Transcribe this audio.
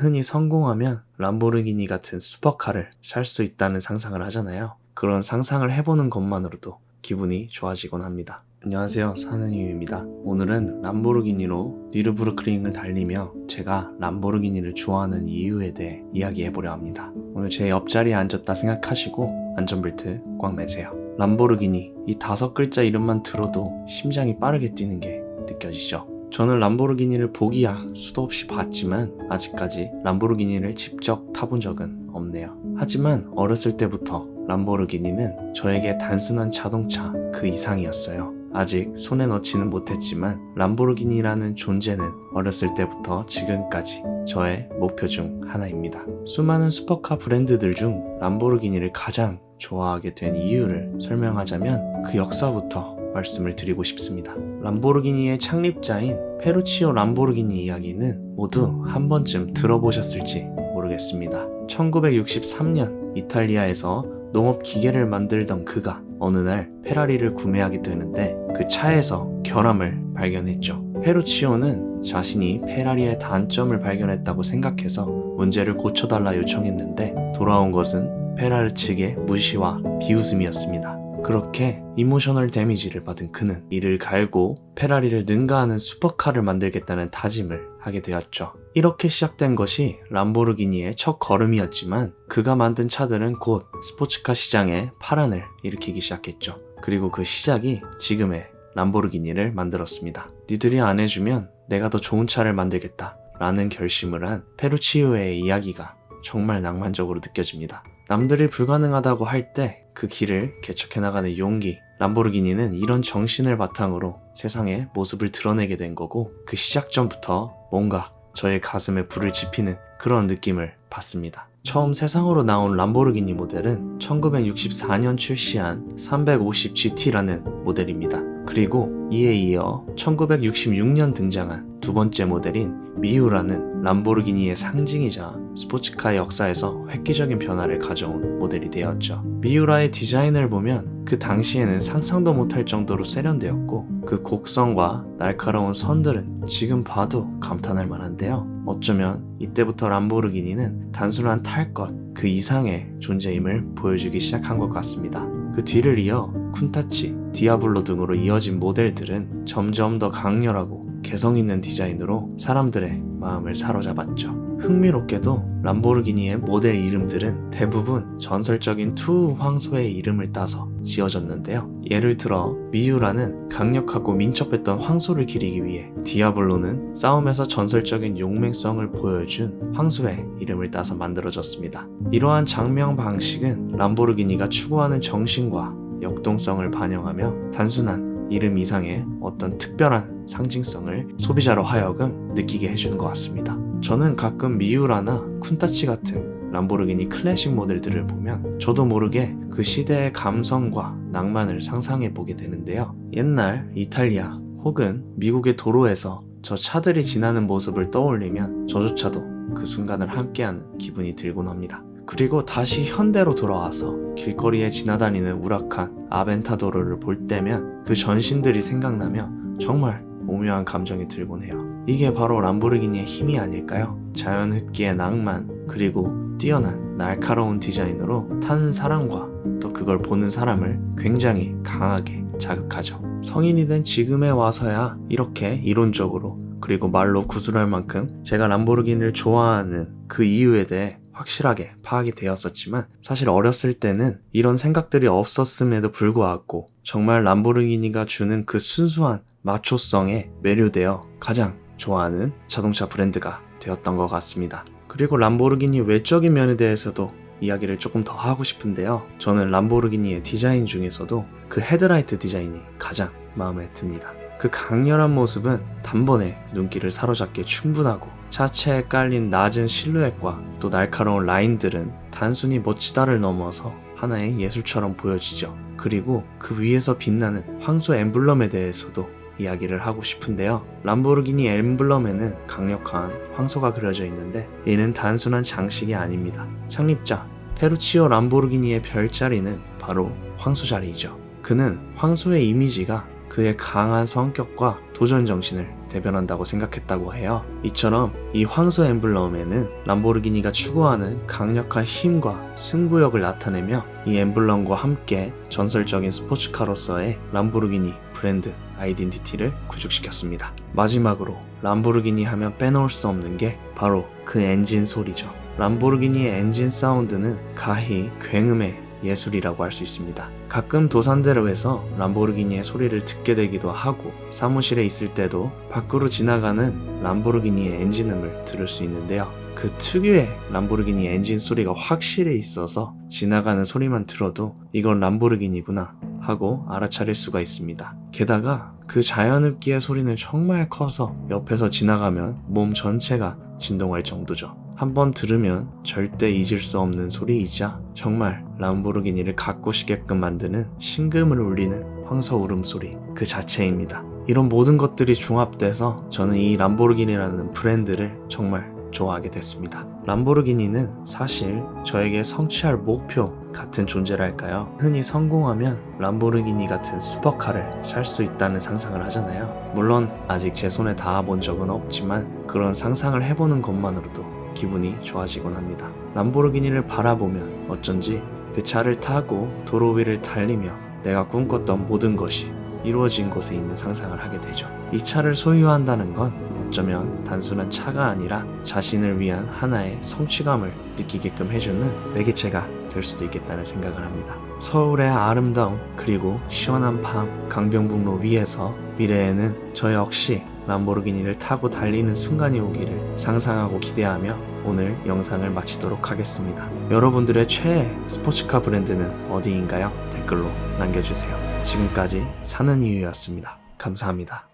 흔히 성공하면 람보르기니 같은 슈퍼카를 살 수 있다는 상상을 하잖아요. 그런 상상을 해보는 것만으로도 기분이 좋아지곤 합니다. 안녕하세요, 사는 이유입니다. 오늘은 람보르기니로 뉴르부르크링을 달리며 제가 람보르기니를 좋아하는 이유에 대해 이야기해보려 합니다. 오늘 제 옆자리에 앉았다 생각하시고 안전벨트 꽉 매세요. 람보르기니, 이 5글자 이름만 들어도 심장이 빠르게 뛰는 게 느껴지죠? 저는 람보르기니를 보기야 수도 없이 봤지만 아직까지 람보르기니를 직접 타본 적은 없네요. 하지만 어렸을 때부터 람보르기니는 저에게 단순한 자동차 그 이상이었어요. 아직 손에 넣지는 못했지만 람보르기니라는 존재는 어렸을 때부터 지금까지 저의 목표 중 하나입니다. 수많은 슈퍼카 브랜드들 중 람보르기니를 가장 좋아하게 된 이유를 설명하자면 그 역사부터 말씀을 드리고 싶습니다. 람보르기니의 창립자인 페루치오 람보르기니 이야기는 모두 한 번쯤 들어보셨을지 모르겠습니다. 1963년 이탈리아에서 농업 기계를 만들던 그가 어느 날 페라리를 구매하게 되는데 그 차에서 결함을 발견했죠. 페루치오는 자신이 페라리의 단점을 발견했다고 생각해서 문제를 고쳐달라 요청했는데 돌아온 것은 페라리 측의 무시와 비웃음이었습니다. 그렇게 이모셔널 데미지를 받은 그는 이를 갈고 페라리를 능가하는 슈퍼카를 만들겠다는 다짐을 하게 되었죠. 이렇게 시작된 것이 람보르기니의 첫 걸음이었지만 그가 만든 차들은 곧 스포츠카 시장에 파란을 일으키기 시작했죠. 그리고 그 시작이 지금의 람보르기니를 만들었습니다. 니들이 안 해주면 내가 더 좋은 차를 만들겠다 라는 결심을 한 페루치오의 이야기가 정말 낭만적으로 느껴집니다. 남들이 불가능하다고 할 때 그 길을 개척해 나가는 용기, 람보르기니는 이런 정신을 바탕으로 세상에 모습을 드러내게 된 거고 그 시작 전부터 뭔가 저의 가슴에 불을 지피는 그런 느낌을 받습니다. 처음 세상으로 나온 람보르기니 모델은 1964년 출시한 350GT라는 모델입니다. 그리고 이에 이어 1966년 등장한 두 번째 모델인 미우라는 람보르기니의 상징이자 스포츠카의 역사에서 획기적인 변화를 가져온 모델이 되었죠. 미우라의 디자인을 보면 그 당시에는 상상도 못할 정도로 세련되었고 그 곡선과 날카로운 선들은 지금 봐도 감탄할 만한데요. 어쩌면 이때부터 람보르기니는 단순한 탈 것 그 이상의 존재임을 보여주기 시작한 것 같습니다. 그 뒤를 이어 쿤타치, 디아블로 등으로 이어진 모델들은 점점 더 강렬하고 개성 있는 디자인으로 사람들의 마음을 사로잡았죠. 흥미롭게도 람보르기니의 모델 이름들은 대부분 전설적인 투 황소의 이름을 따서 지어졌는데요. 예를 들어 미우라는 강력하고 민첩했던 황소를 기리기 위해, 디아블로는 싸움에서 전설적인 용맹성을 보여준 황소의 이름을 따서 만들어졌습니다. 이러한 장명 방식은 람보르기니가 추구하는 정신과 역동성을 반영하며 단순한 이름 이상의 어떤 특별한 상징성을 소비자로 하여금 느끼게 해주는 것 같습니다. 저는 가끔 미우라나 쿤타치 같은 람보르기니 클래식 모델들을 보면 저도 모르게 그 시대의 감성과 낭만을 상상해보게 되는데요. 옛날 이탈리아 혹은 미국의 도로에서 저 차들이 지나는 모습을 떠올리면 저조차도 그 순간을 함께하는 기분이 들곤 합니다. 그리고 다시 현대로 돌아와서 길거리에 지나다니는 우락한 아벤타도르를 볼 때면 그 전신들이 생각나며 정말 오묘한 감정이 들곤 해요. 이게 바로 람보르기니의 힘이 아닐까요? 자연흡기의 낭만, 그리고 뛰어난 날카로운 디자인으로 타는 사람과 또 그걸 보는 사람을 굉장히 강하게 자극하죠. 성인이 된 지금에 와서야 이렇게 이론적으로 그리고 말로 구술할 만큼 제가 람보르기니를 좋아하는 그 이유에 대해 확실하게 파악이 되었었지만 사실 어렸을 때는 이런 생각들이 없었음에도 불구하고 정말 람보르기니가 주는 그 순수한 마초성에 매료되어 가장 좋아하는 자동차 브랜드가 되었던 것 같습니다. 그리고 람보르기니 외적인 면에 대해서도 이야기를 조금 더 하고 싶은데요. 저는 람보르기니의 디자인 중에서도 그 헤드라이트 디자인이 가장 마음에 듭니다. 그 강렬한 모습은 단번에 눈길을 사로잡기에 충분하고 차체에 깔린 낮은 실루엣과 또 날카로운 라인들은 단순히 멋지다를 넘어서 하나의 예술처럼 보여지죠. 그리고 그 위에서 빛나는 황소 엠블럼에 대해서도 이야기를 하고 싶은데요. 람보르기니 엠블럼에는 강력한 황소가 그려져 있는데 이는 단순한 장식이 아닙니다. 창립자 페루치오 람보르기니의 별자리는 바로 황소 자리이죠. 그는 황소의 이미지가 그의 강한 성격과 도전 정신을 대변한다고 생각했다고 해요. 이처럼 이 황소 엠블럼에는 람보르기니가 추구하는 강력한 힘과 승부욕을 나타내며 이 엠블럼과 함께 전설적인 스포츠카로서의 람보르기니 브랜드 아이덴티티를 구축시켰습니다. 마지막으로 람보르기니 하면 빼놓을 수 없는 게 바로 그 엔진 소리죠. 람보르기니의 엔진 사운드는 가히 굉음의 예술이라고 할 수 있습니다. 가끔 도산대로에서 람보르기니의 소리를 듣게 되기도 하고 사무실에 있을 때도 밖으로 지나가는 람보르기니의 엔진음을 들을 수 있는데요. 그 특유의 람보르기니 엔진 소리가 확실히 있어서 지나가는 소리만 들어도 이건 람보르기니구나 하고 알아차릴 수가 있습니다. 게다가 그 자연흡기의 소리는 정말 커서 옆에서 지나가면 몸 전체가 진동할 정도죠. 한번 들으면 절대 잊을 수 없는 소리이자 정말 람보르기니를 갖고 싶게끔 만드는 심금을 울리는 황소 울음소리 그 자체입니다. 이런 모든 것들이 종합돼서 저는 이 람보르기니라는 브랜드를 정말 좋아하게 됐습니다. 람보르기니는 사실 저에게 성취할 목표 같은 존재랄까요? 흔히 성공하면 람보르기니 같은 슈퍼카를 살 수 있다는 상상을 하잖아요. 물론 아직 제 손에 닿아본 적은 없지만 그런 상상을 해보는 것만으로도 기분이 좋아지곤 합니다. 람보르기니를 바라보면 어쩐지 그 차를 타고 도로 위를 달리며 내가 꿈꿨던 모든 것이 이루어진 곳에 있는 상상을 하게 되죠. 이 차를 소유한다는 건 어쩌면 단순한 차가 아니라 자신을 위한 하나의 성취감을 느끼게끔 해주는 매개체가 될 수도 있겠다는 생각을 합니다. 서울의 아름다움 그리고 시원한 밤 강변북로 위에서 미래에는 저 역시 람보르기니를 타고 달리는 순간이 오기를 상상하고 기대하며 오늘 영상을 마치도록 하겠습니다. 여러분들의 최애 스포츠카 브랜드는 어디인가요? 댓글로 남겨주세요. 지금까지 사는 이유였습니다. 감사합니다.